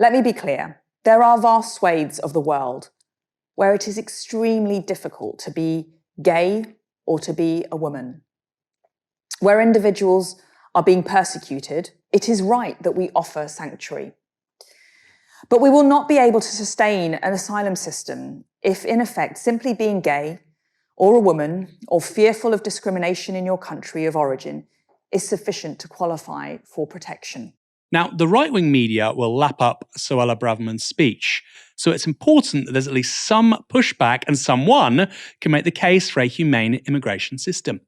Let me be clear. There are vast swathes of the world where it is extremely difficult to be gay or to be a woman. Where individuals are being persecuted, it is right that we offer sanctuary. But we will not be able to sustain an asylum system if, in effect, simply being gay or a woman or fearful of discrimination in your country of origin is sufficient to qualify for protection. Now, the right-wing media will lap up Suella Braverman's speech, so it's important that there's at least some pushback and someone can make the case for a humane immigration system.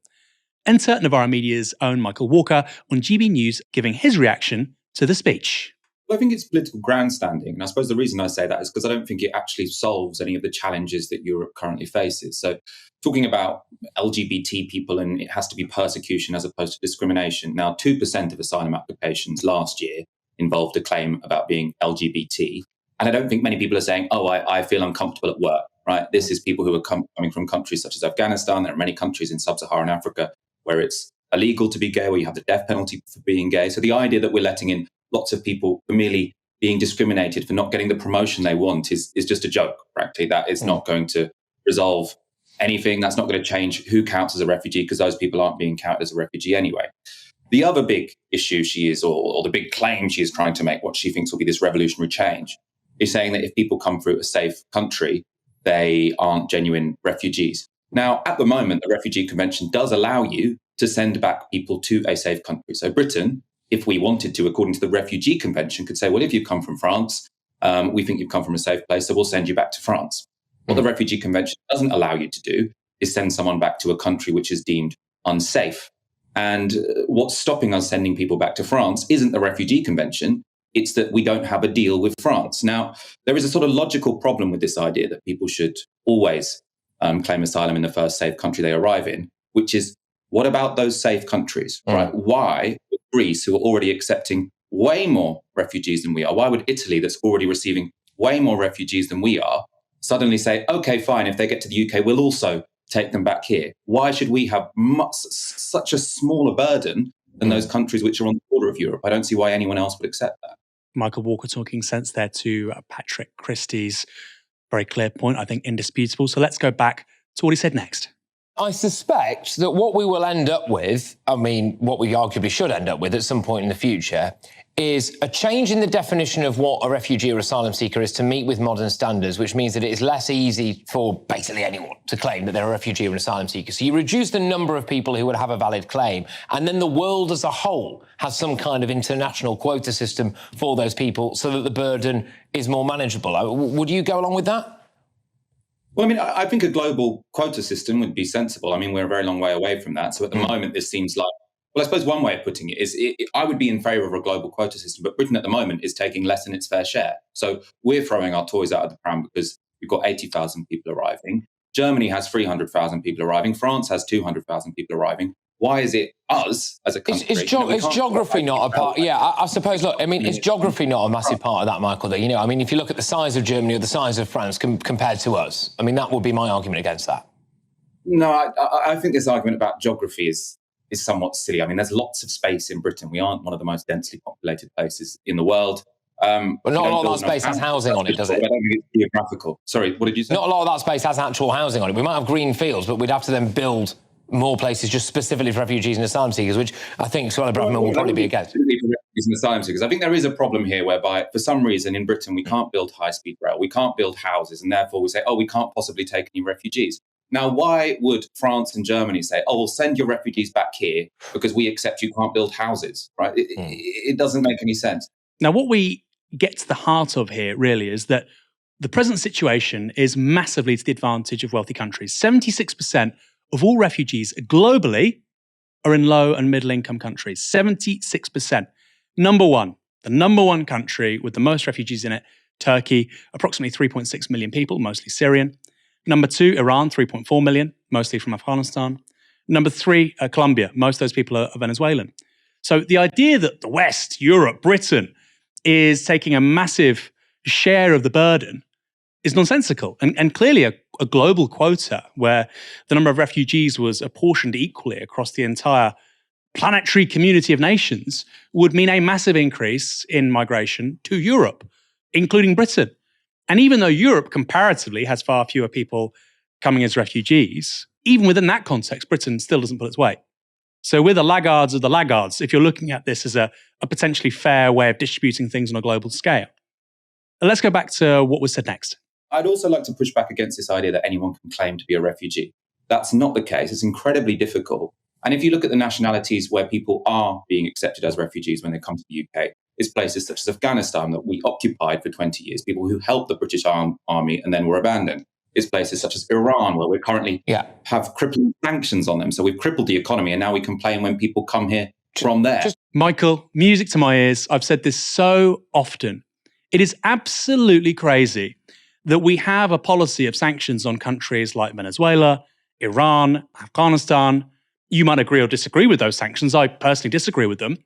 Enter Novara Media's own Michael Walker on GB News giving his reaction to the speech. Well, I think it's political grandstanding. And I suppose the reason I say that is because I don't think it actually solves any of the challenges that Europe currently faces. So talking about LGBT people and it has to be persecution as opposed to discrimination. Now, 2% of asylum applications last year involved a claim about being LGBT. And I don't think many people are saying, oh, I feel uncomfortable at work, right? This is people who are coming from countries such as Afghanistan. There are many countries in sub-Saharan Africa where it's illegal to be gay, where you have the death penalty for being gay. So the idea that we're letting in lots of people for merely being discriminated for not getting the promotion they want is just a joke, frankly. That is not going to resolve anything. That's not going to change who counts as a refugee, because those people aren't being counted as a refugee anyway. The other big issue she is, or the big claim she is trying to make, what she thinks will be this revolutionary change, is saying that if people come through a safe country, they aren't genuine refugees. Now, at the moment, the Refugee Convention does allow you to send back people to a safe country. So Britain, if we wanted to, according to the Refugee Convention, could say, well, if you come from France, we think you've come from a safe place, so we'll send you back to France. What the Refugee Convention doesn't allow you to do is send someone back to a country which is deemed unsafe. And what's stopping us sending people back to France isn't the Refugee Convention, it's that we don't have a deal with France. Now, there is a sort of logical problem with this idea that people should always claim asylum in the first safe country they arrive in, which is, what about those safe countries, right? Why would Greece, who are already accepting way more refugees than we are, why would Italy, that's already receiving way more refugees than we are, suddenly say, okay, fine, if they get to the UK, we'll also take them back here? Why should we have such a smaller burden than those countries which are on the border of Europe? I don't see why anyone else would accept that. Michael Walker talking sense there to Patrick Christie's very clear point, I think indisputable. So let's go back to what he said next. I suspect that what we will end up with, I mean, what we arguably should end up with at some point in the future, is a change in the definition of what a refugee or asylum seeker is to meet with modern standards, which means that it is less easy for basically anyone to claim that they're a refugee or an asylum seeker. So you reduce the number of people who would have a valid claim, and then the world as a whole has some kind of international quota system for those people so that the burden is more manageable. Would you go along with that? Well, I mean, I think a global quota system would be sensible. I mean, we're a very long way away from that. So at the moment, this seems like, well, I suppose one way of putting it is I would be in favour of a global quota system, but Britain at the moment is taking less than its fair share. So we're throwing our toys out of the pram because we've got 80,000 people arriving. Germany has 300,000 people arriving. France has 200,000 people arriving. Why is it us as a country? Is geography not a part? Yeah, I suppose, look, I mean, is geography not a massive part of that, Michael, though? You know, I mean, if you look at the size of Germany or the size of France compared to us, I mean, that would be my argument against that. No, I think this argument about geography is somewhat silly. I mean, there's lots of space in Britain. We aren't one of the most densely populated places in the world. But not a lot of that space has housing on it, does it? I don't think it's geographical. Sorry, what did you say? Not a lot of that space has actual housing on it. We might have green fields, but we'd have to then build more places just specifically for refugees and asylum seekers, which I think Suella Braverman will probably be against. Refugees and asylum seekers. I think there is a problem here whereby, for some reason, in Britain, we can't build high-speed rail, we can't build houses, and therefore we say, oh, we can't possibly take any refugees. Now, why would France and Germany say, oh, we'll send your refugees back here because we accept you can't build houses, right? It doesn't make any sense. Now, what we get to the heart of here really is that the present situation is massively to the advantage of wealthy countries. 76% of all refugees globally are in low and middle income countries. 76%. The number one country with the most refugees in it, Turkey, approximately 3.6 million people, mostly Syrian. Number 2, Iran, 3.4 million, mostly from Afghanistan. Number 3, Colombia, most of those people are Venezuelan. So the idea that the West, Europe, Britain is taking a massive share of the burden is nonsensical. And clearly a global quota where the number of refugees was apportioned equally across the entire planetary community of nations would mean a massive increase in migration to Europe. including Britain. And even though Europe comparatively has far fewer people coming as refugees, even within that context, Britain still doesn't pull its weight. So we're the laggards of the laggards if you're looking at this as a potentially fair way of distributing things on a global scale. And let's go back to what was said next. I'd also like to push back against this idea that anyone can claim to be a refugee. That's not the case. It's incredibly difficult. And if you look at the nationalities where people are being accepted as refugees when they come to the UK, it's places such as Afghanistan that we occupied for 20 years, people who helped the British Army and then were abandoned. It's places such as Iran, where we currently have crippling sanctions on them. So we've crippled the economy, and now we complain when people come here from there. Michael, music to my ears. I've said this so often. It is absolutely crazy that we have a policy of sanctions on countries like Venezuela, Iran, Afghanistan. You might agree or disagree with those sanctions. I personally disagree with them.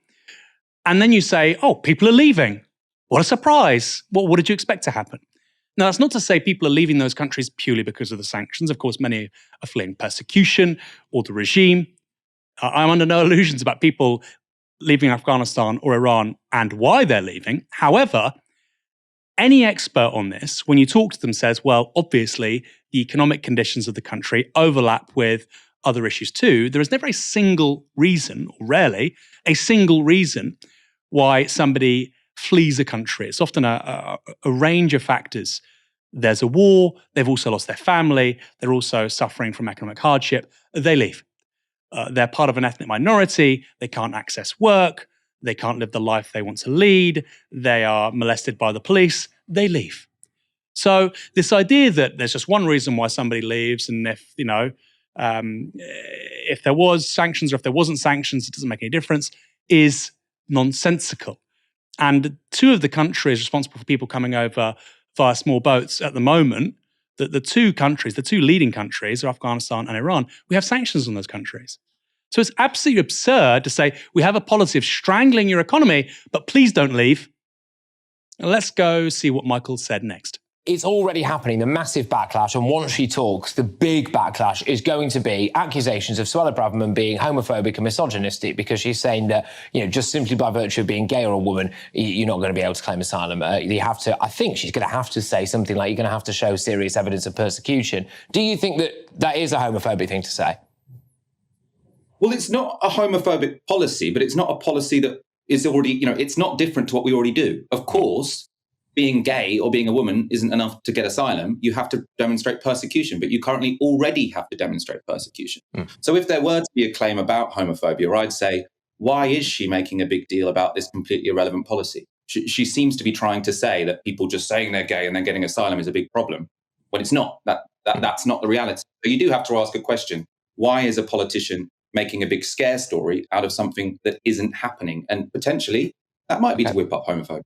And then you say, oh, people are leaving. What a surprise. What did you expect to happen? Now, that's not to say people are leaving those countries purely because of the sanctions. Of course, many are fleeing persecution or the regime. I'm under no illusions about people leaving Afghanistan or Iran and why they're leaving. However, any expert on this, when you talk to them, says, well, obviously, the economic conditions of the country overlap with other issues too. There is never a single reason, or rarely, a single reason why somebody flees a country. It's often a range of factors. There's a war, they've also lost their family, they're also suffering from economic hardship, they leave. They're part of an ethnic minority, they can't access work, they can't live the life they want to lead, they are molested by the police, they leave. So this idea that there's just one reason why somebody leaves, and if there was sanctions or if there wasn't sanctions, it doesn't make any difference, is nonsensical. And two of the countries responsible for people coming over via small boats at the moment, the two leading countries are Afghanistan and Iran. We have sanctions on those countries. So it's absolutely absurd to say we have a policy of strangling your economy, but please don't leave. Let's go see what Michael said next. It's already happening, the massive backlash, and once she talks, the big backlash is going to be accusations of Suella Braverman being homophobic and misogynistic, because she's saying that, just simply by virtue of being gay or a woman, you're not going to be able to claim asylum. You have to, I think she's going to have to say something like, you're going to have to show serious evidence of persecution. Do you think that that is a homophobic thing to say? Well, it's not a homophobic policy, but it's not a policy that is already, it's not different to what we already do. Of course, being gay or being a woman isn't enough to get asylum. You have to demonstrate persecution, but you currently already have to demonstrate persecution. So if there were to be a claim about homophobia, I'd say, why is she making a big deal about this completely irrelevant policy? She seems to be trying to say that people just saying they're gay and then getting asylum is a big problem, when it's not. That's not the reality. So you do have to ask a question. Why is a politician making a big scare story out of something that isn't happening? And potentially, that might be to whip up homophobia.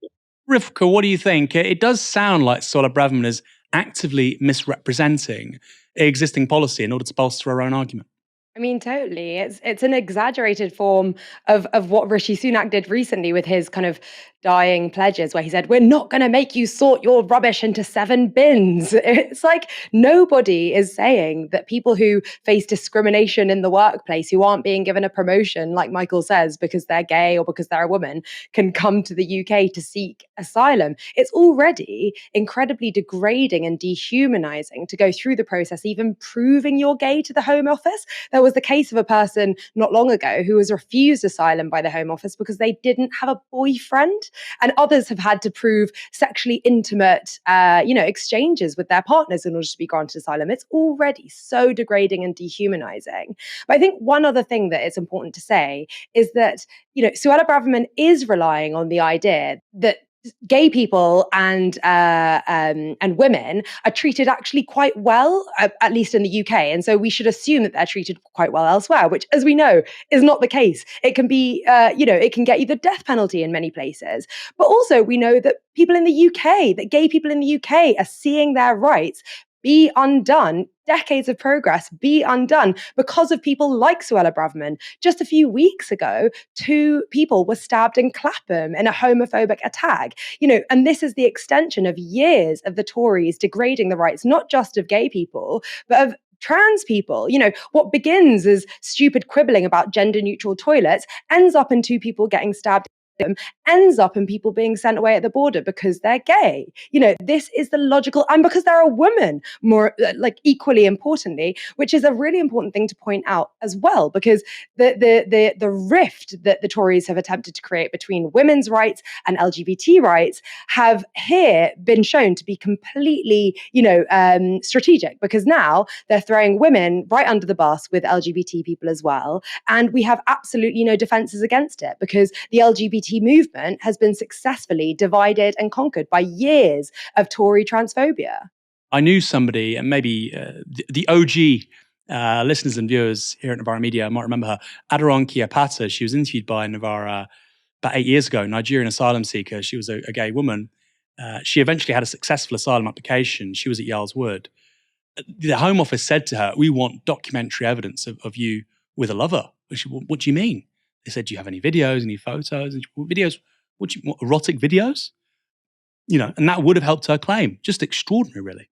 Rivka, what do you think? It does sound like Suella Braverman is actively misrepresenting existing policy in order to bolster her own argument. I mean, totally. It's an exaggerated form of what Rishi Sunak did recently with his kind of dying pledges, where he said, we're not going to make you sort your rubbish into 7 bins. It's like nobody is saying that people who face discrimination in the workplace, who aren't being given a promotion, like Michael says, because they're gay or because they're a woman, can come to the UK to seek asylum. It's already incredibly degrading and dehumanizing to go through the process, even proving you're gay to the Home Office. There was the case of a person not long ago who was refused asylum by the Home Office because they didn't have a boyfriend. And others have had to prove sexually intimate, exchanges with their partners in order to be granted asylum. It's already so degrading and dehumanizing. But I think one other thing that it's important to say is that, Suella Braverman is relying on the idea that gay people and women are treated actually quite well, at least in the UK. And so we should assume that they're treated quite well elsewhere, which, as we know, is not the case. It can be, it can get you the death penalty in many places. But also we know that gay people in the UK are seeing their rights be undone, decades of progress be undone because of people like Suella Braverman. Just a few weeks ago, 2 people were stabbed in Clapham in a homophobic attack. And this is the extension of years of the Tories degrading the rights, not just of gay people, but of trans people. What begins as stupid quibbling about gender neutral toilets ends up in 2 people getting stabbed ends up in people being sent away at the border because they're gay. This is the logical, and because they're a woman, more like equally importantly, which is a really important thing to point out as well, because the rift that the Tories have attempted to create between women's rights and LGBT rights have here been shown to be completely, strategic, because now they're throwing women right under the bus with LGBT people as well. And we have absolutely no defenses against it, because the LGBT movement has been successfully divided and conquered by years of Tory transphobia. I knew somebody, and maybe the OG listeners and viewers here at Novara Media might remember her, Adaron Kiapata. She was interviewed by Novara about 8 years ago, Nigerian asylum seeker. She was a gay woman. She eventually had a successful asylum application. She was at Yarl's Wood. The Home Office said to her, "We want documentary evidence of you with a lover." And she, "What do you mean?" They said, "Do you have any videos, any photos?" And she, "What videos? What erotic videos?" And that would have helped her claim. Just extraordinary, really.